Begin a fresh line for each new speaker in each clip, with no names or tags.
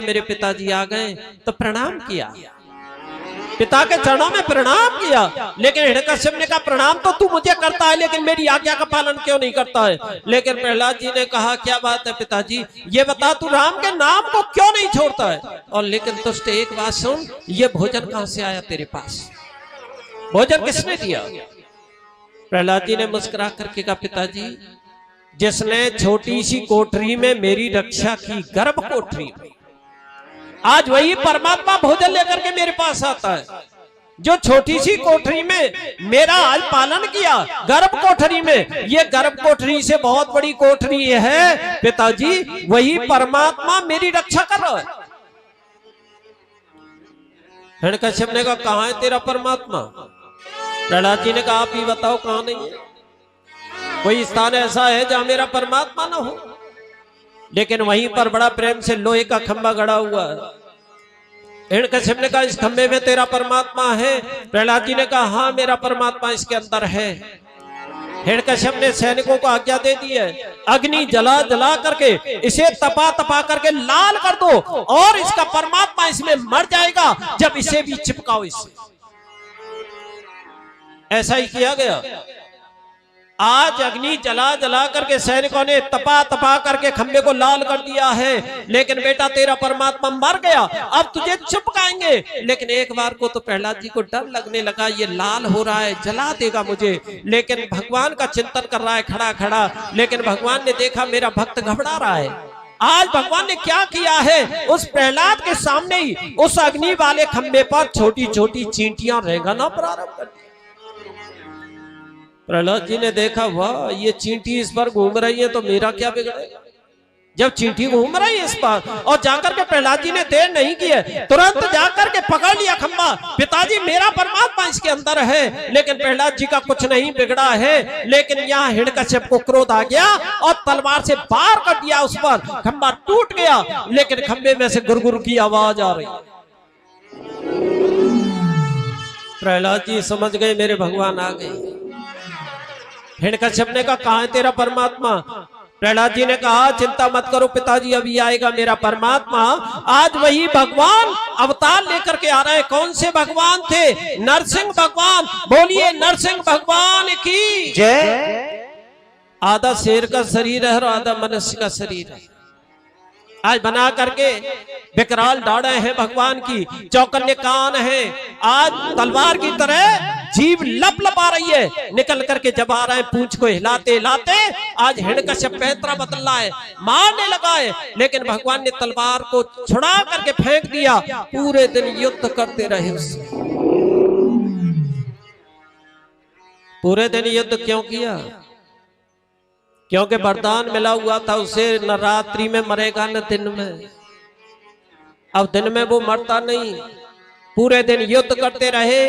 मेरे पिताजी आ गए तो प्रणाम किया, पिता के चरणों में प्रणाम किया। लेकिन हिरण्यकश्यप ने कहा प्रणाम तो तू मुझे करता है लेकिन मेरी आज्ञा का पालन क्यों नहीं करता है। लेकिन प्रहलाद जी ने कहा क्या बात है पिताजी, ये बता तू राम के नाम को क्यों नहीं छोड़ता है। और लेकिन दुष्ट एक बात सुन, ये भोजन कहां से आया तेरे पास, भोजन किसने दिया। प्रहलाद जी ने मुस्कुरा करके कहा पिताजी जिसने छोटी सी कोठरी में मेरी रक्षा की, गर्भ कोठरी में, आज वही परमात्मा भोजन लेकर के मेरे पास आता है। जो छोटी सी कोठरी में मेरा आज पालन किया, गर्भ कोठरी में, ये गर्भ कोठरी से बहुत बड़ी कोठरी है पिताजी, वही परमात्मा मेरी रक्षा कर रहा है। हिरण्यकश्यप ने कहा कहां है तेरा परमात्मा। प्रहलाद जी ने कहा आप ही बताओ कहां नहीं है, कोई स्थान ऐसा है जहां मेरा परमात्मा ना हो। लेकिन वहीं पर बड़ा प्रेम से लोहे का खंभा गड़ा हुआ है। हिरण्यकश्यप ने कहा इस खंभे में तेरा परमात्मा है। प्रहलाद जी ने कहा हाँ मेरा परमात्मा इसके अंदर है। हिरण्यकश्यप ने सैनिकों को आज्ञा दे दी है अग्नि जला जला करके इसे तपा तपा करके लाल कर दो और इसका परमात्मा इसमें मर जाएगा जब इसे भी चिपकाओ इससे। ऐसा ही किया गया। आज अग्नि जला जला करके सैनिकों ने तपा तपा करके खंबे को लाल कर दिया है। लेकिन बेटा तेरा परमात्मा मर गया, अब तुझे चिपकाएंगे। लेकिन एक बार को तो प्रहलाद जी को डर लगने लगा, ये लाल हो रहा है जला देगा मुझे। लेकिन भगवान का चिंतन कर रहा है खड़ा खड़ा। लेकिन भगवान ने देखा मेरा भक्त घबरा रहा है। आज भगवान ने क्या किया है, उस प्रहलाद के सामने ही उस अग्नि वाले खंबे पर छोटी छोटी चींटियां रेंगना प्रारंभ कर दी। प्रहलाद जी ने देखा वाह ये चींटी इस पर घूम रही है तो मेरा क्या बिगड़ेगा। जब चींटी घूम रही है इस पर, और जाकर के प्रहलाद जी ने देर नहीं की है, तुरंत जाकर के पकड़ लिया खंबा। पिताजी मेरा परमात्मा इसके अंदर है। लेकिन प्रहलाद जी का कुछ नहीं बिगड़ा है। लेकिन यहाँ हिरण्यकश्यप को क्रोध आ गया और तलवार से वार कर दिया उस पर, खंबा टूट गया। लेकिन खंबे में से गुरगुर की आवाज आ रही। प्रहलाद जी समझ गए मेरे भगवान आ गए। हिरण्यकश्यप ने कहा कहां है तेरा परमात्मा। प्रहलाद जी ने कहा चिंता मत करो पिताजी अभी आएगा मेरा परमात्मा। आज वही भगवान अवतार लेकर के आ रहे हैं। कौन से भगवान थे, नरसिंह भगवान। बोलिए नरसिंह भगवान की जय। आधा शेर का शरीर है और आधा मनुष्य का शरीर है। आज बना करके विकराल दाढ़ें हैं भगवान की, चौकन्ने कान हैं। आज तलवार की तरह जीभ लप लप आ रही है, निकल करके जब आ रहे हैं पूंछ को हिलाते हिलाते। आज हिरण्यकश्यप पैंतरा बदल रहा है, मारने लगा है। लेकिन भगवान ने तलवार को छुड़ा करके फेंक दिया। पूरे दिन युद्ध करते रहे उससे। पूरे दिन युद्ध क्यों किया, क्योंकि वरदान मिला हुआ था उसे न रात्रि में मरेगा न दिन में। अब दिन में वो मरता नहीं, पूरे दिन युद्ध करते रहे।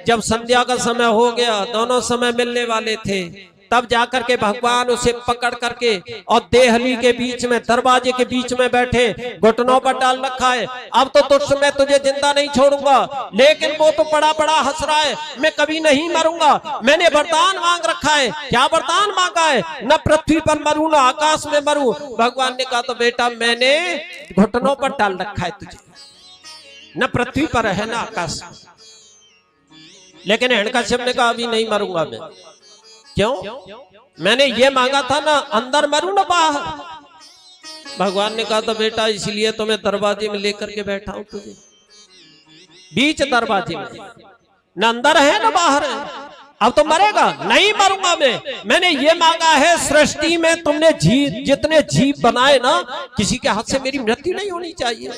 जब संध्या का समय हो गया, दोनों समय मिलने वाले थे, तब जाकर के भगवान उसे पकड़ करके और देहली के बीच में, दरवाजे के बीच में बैठे, घुटनों पर डाल रखा है। अब तो मैं तुझे जिंदा नहीं छोड़ूंगा। लेकिन वो तो बड़ा बड़ा हंस रहा है, मैं कभी नहीं मरूंगा, मैंने वरदान मांग रखा है। क्या वरदान मांगा है, न पृथ्वी पर मरूं न आकाश में मरूं। भगवान ने कहा तो बेटा मैंने घुटनों पर डाल रखा है तुझे, न पृथ्वी पर है न आकाश। लेकिन हिरण्यकश्यप ने कहा अभी नहीं मरूंगा मैं। क्यों, मैंने ये मांगा था ना अंदर मरूं ना बाहर। भगवान ने कहा तो बेटा इसलिए तो मैं दरवाजे में लेकर के बैठा हूं तुझे, बीच दरवाजे में, न अंदर है ना बाहर है। अब तो मरेगा, नहीं मरूंगा मैं। मैंने ये मांगा है सृष्टि में तुमने जितने जीव बनाए ना, किसी के हाथ से मेरी मृत्यु नहीं होनी चाहिए।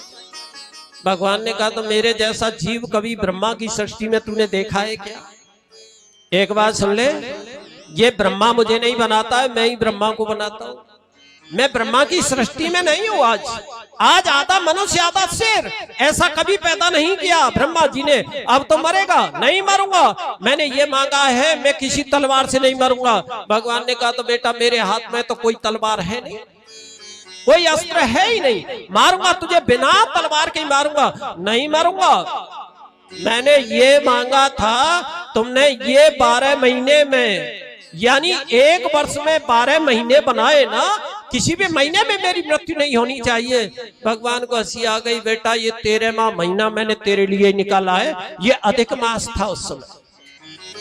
भगवान ने कहा तो मेरे जैसा जीव कभी ब्रह्मा की सृष्टि में तूने देखा है क्या। एक बात सुन ले, ये ब्रह्मा मुझे नहीं बनाता है, मैं ही ब्रह्मा को बनाता हूं। मैं ब्रह्मा की सृष्टि में नहीं हूं। आज आधा मनुष्य आधा शेर, ऐसा कभी पैदा नहीं किया ब्रह्मा जी ने। अब तो मरेगा, नहीं मरूंगा। मैंने ये मांगा है, मैं किसी तलवार से नहीं मरूंगा। भगवान ने कहा तो बेटा मेरे हाथ में तो कोई तलवार है नहीं, कोई अस्त्र है ही नहीं। मारूंगा तुझे बिना तलवार के ही मारूंगा, नहीं मारूंगा। मैंने ये मांगा था, तुमने ये 12 महीने में यानी एक वर्ष में 12 महीने बनाए ना, किसी भी महीने में मेरी मृत्यु नहीं होनी चाहिए। भगवान को हंसी आ गई, बेटा ये 13वां महीना मैंने तेरे लिए निकाला है, ये अधिक मास था उस समय,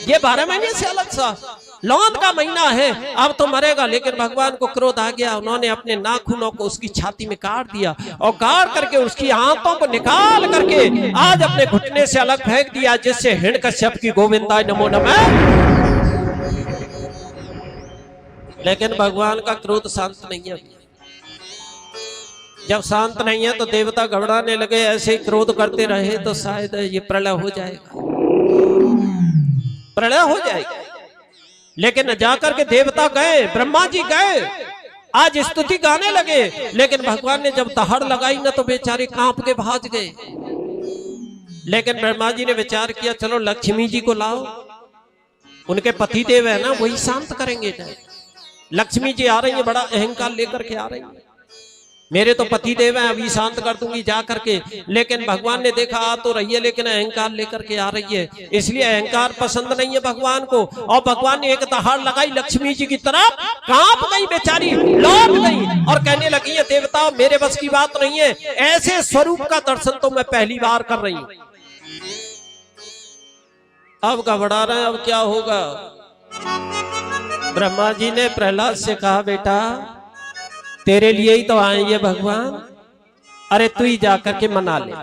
ये 12 महीने से अलग सा लौंद का महीना है, अब तो मरेगा। लेकिन भगवान को क्रोध आ गया, उन्होंने अपने नाखूनों को उसकी छाती में काट दिया और काट करके उसकी आंतों को निकाल करके आज अपने घुटने से अलग फेंक दिया, जिससे हिरण्यकश्यप की गोविंदाय नमो नमः। लेकिन भगवान का क्रोध शांत नहीं है। जब शांत नहीं है तो देवता घबराने लगे, ऐसे ही क्रोध करते रहे तो शायद ये प्रलय हो जाएगा, प्रलय हो जाएगा। लेकिन जाकर के देवता गए, ब्रह्मा जी गए, आज स्तुति गाने लगे। लेकिन भगवान ने जब दहाड़ लगाई ना तो बेचारे कांप के भाग गए। लेकिन ब्रह्मा जी ने विचार किया, चलो लक्ष्मी जी को लाओ, उनके पति देव है ना, वही शांत करेंगे। लक्ष्मी जी आ रही है, बड़ा अहंकार लेकर के आ रही है, मेरे तो पति देव हैं, अभी शांत कर दूंगी जा करके। लेकिन भगवान ने देखा आ तो रही है लेकिन अहंकार लेकर के आ रही है, इसलिए अहंकार पसंद नहीं है भगवान को। और भगवान ने एक दहाड़ लगाई लक्ष्मी जी की तरफ, कांप गई बेचारी, लौट गई और कहने लगी है, देवता मेरे बस की बात नहीं है, ऐसे स्वरूप का दर्शन तो मैं पहली बार कर रही हूं। अब घबरा रहे हैं, अब क्या होगा। ब्रह्मा जी ने प्रहलाद से कहा, बेटा तेरे लिए ही तो आए ये भगवान, अरे तू ही जाकर के मना ले।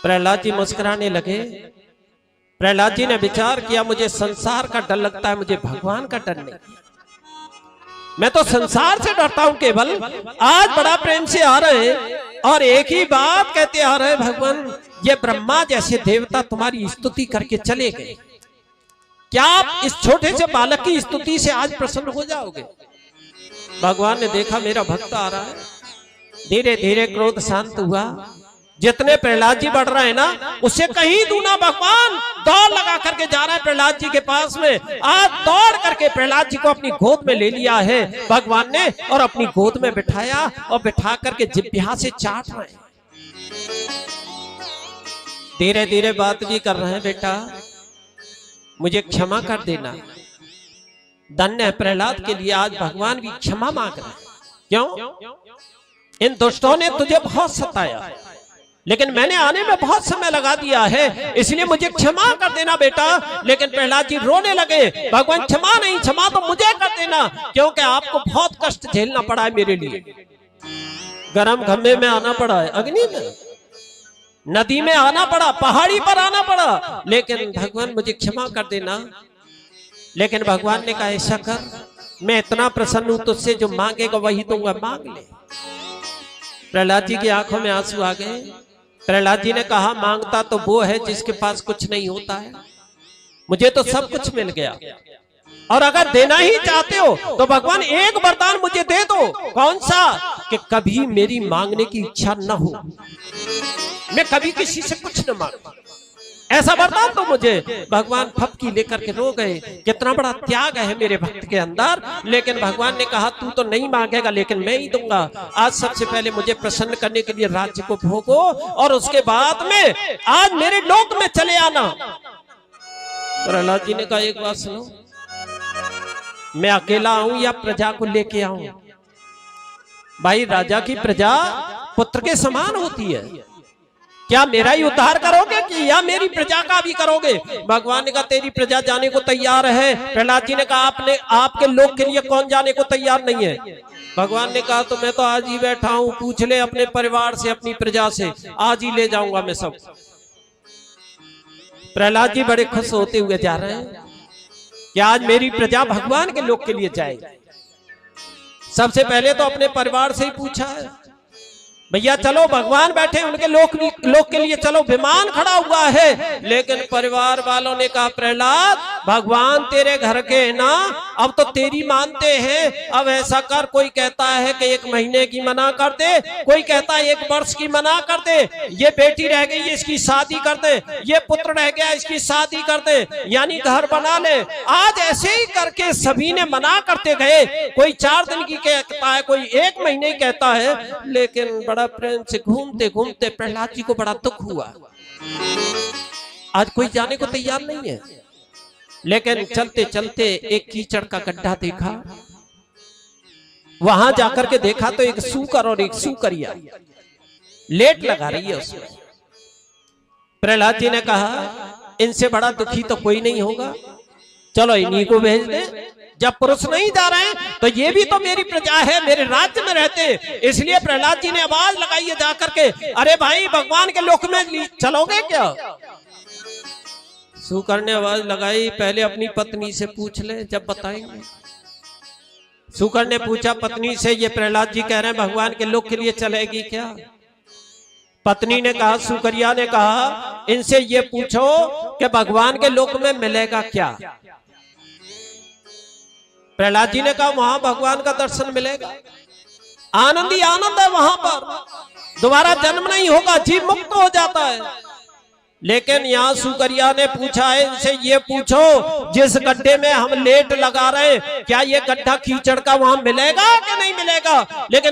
प्रहलाद जी मुस्कुराने लगे। प्रहलाद जी ने विचार किया, मुझे संसार का डर लगता है, मुझे भगवान का डर नहीं, मैं तो संसार से डरता हूं केवल। आज बड़ा प्रेम से आ रहे हैं और एक ही बात कहते आ रहे हैं, भगवान ये ब्रह्मा जैसे देवता तुम्हारी स्तुति करके चले गए, क्या आप इस छोटे से बालक की स्तुति से आज प्रसन्न हो जाओगे। भगवान ने देखा मेरा भक्त आ रहा है, धीरे धीरे क्रोध शांत हुआ। जितने प्रहलाद जी बढ़ रहे हैं ना, उससे कहीं दूना भगवान दौड़ लगा करके जा रहा है प्रहलाद जी के पास में। आज दौड़ करके प्रहलाद जी को अपनी गोद में ले लिया है भगवान ने और अपनी गोद में बिठाया और बिठा करके जिह्वा से चाट रहे हैं। धीरे धीरे बात भी कर रहे हैं, बेटा मुझे क्षमा कर देना। धन्य है प्रहलाद के लिए आज भगवान भी क्षमा मांग रहे हैं। क्यों? इन दुष्टों ने तुझे बहुत सताया, लेकिन मैंने आने में बहुत समय लगा दिया है, इसलिए मुझे क्षमा कर देना बेटा। लेकिन प्रहलाद जी रोने लगे, भगवान क्षमा नहीं, क्षमा तो मुझे कर देना, क्योंकि आपको बहुत कष्ट झेलना पड़ा है मेरे लिए। गर्म खंभे में आना पड़ा है, अग्नि में, नदी में आना पड़ा, पहाड़ी पर आना पड़ा, लेकिन भगवान मुझे क्षमा कर देना। लेकिन भगवान ने कहा, ऐसा कर, मैं इतना प्रसन्न हूं तुझसे, जो मांगेगा वही दूंगा, मांग ले। प्रहलाद जी की आंखों में आंसू आ गए। प्रहलाद जी ने कहा, मांगता तो वो है जिसके पास कुछ नहीं होता है, मुझे तो सब कुछ मिल गया, और अगर देना ही चाहते हो तो भगवान एक वरदान मुझे दे दो। कौन सा? कि कभी मेरी मांगने की इच्छा न हो, मैं कभी किसी से कुछ न मांगू, ऐसा वरदान तो मुझे। भगवान फपकी लेकर के रो गए, कितना बड़ा त्याग है मेरे भक्त के अंदर। लेकिन भगवान ने कहा, तू तो नहीं मांगेगा लेकिन मैं ही दूंगा। आज सबसे पहले मुझे प्रसन्न करने के लिए राज्य को भोगो और उसके बाद में आज मेरे लोक में चले आना। प्रहलाद जी ने कहा, एक बात सुनो, मैं अकेला आऊं या प्रजा को लेके आऊं? भाई राजा की प्रजा पुत्र के समान होती है, क्या मेरा ही उद्धार करोगे कि या मेरी प्रजा का भी करोगे? भगवान ने कहा, तेरी प्रजा जाने को तैयार है। प्रहलाद जी ने कहा, आपने आपके लोग के लिए कौन जाने को तैयार नहीं है? भगवान ने कहा, तो मैं तो आज ही बैठा हूं, पूछ ले अपने परिवार से, अपनी प्रजा से, आज ही ले जाऊंगा मैं सब। प्रहलाद जी बड़े खुश होते हुए जा रहे हैं कि आज मेरी प्रजा भगवान के लोग के लिए जाएगी। सबसे पहले तो अपने परिवार से ही पूछा है, भैया चलो भगवान बैठे उनके लोक के लिए चलो, विमान खड़ा हुआ है। लेकिन परिवार वालों ने कहा, प्रहलाद भगवान तेरे घर के ना, अब तो तेरी मानते हैं, अब ऐसा कर, कोई कहता है कि 1 महीने की मना कर दे, कोई कहता है 1 वर्ष की मना कर दे, ये बेटी रह गई इसकी शादी कर दे, ये पुत्र रह गया इसकी शादी कर दे, यानी घर बना ले। आज ऐसे ही करके सभी ने मना करते गए, कोई 4 दिन की कहता है, कोई 1 महीने की कहता है। लेकिन बड़ा प्रेम से घूमते घूमते प्रहलाद जी को बड़ा दुख हुआ, आज कोई जाने को तैयार नहीं है। लेकिन चलते चलते एक कीचड़ का गड्ढा देखा, वहां जाकर के देखा तो एक सूकर और एक सूकरिया लेट लगा रही है उसमें। प्रहलाद जी ने कहा इनसे बड़ा दुखी तो कोई नहीं होगा, चलो इन्हीं को भेज दे। जब पुरुष नहीं जा रहे हैं तो ये भी तो मेरी प्रजा है, मेरे राज्य में रहते हैं। इसलिए प्रहलाद जी ने आवाज लगाई है जाकर के, अरे भाई भगवान के लोक में चलोगे क्या? सूकर ने आवाज लगाई, पहले अपनी पत्नी से पूछ ले जब बताएंगे। सूकर ने पूछा पत्नी से, ये प्रहलाद जी कह रहे हैं भगवान के लोक के लिए चलेगी क्या? पत्नी ने कहा, सूकरिया ने कहा इनसे ये पूछो कि भगवान के लोक में मिलेगा क्या? प्रहलाद जी ने कहा वहां भगवान का दर्शन मिलेगा, आनंद ही आनंद है वहां पर, दोबारा जन्म नहीं होगा, जीव मुक्त हो जाता है। लेकिन यहाँ सूकरिया ने पूछा है इनसे ये पूछो जिस गड्ढे में हम लेट लगा रहे, क्या ये गड्ढा कीचड़ का वहां मिलेगा कि नहीं मिलेगा? लेकिन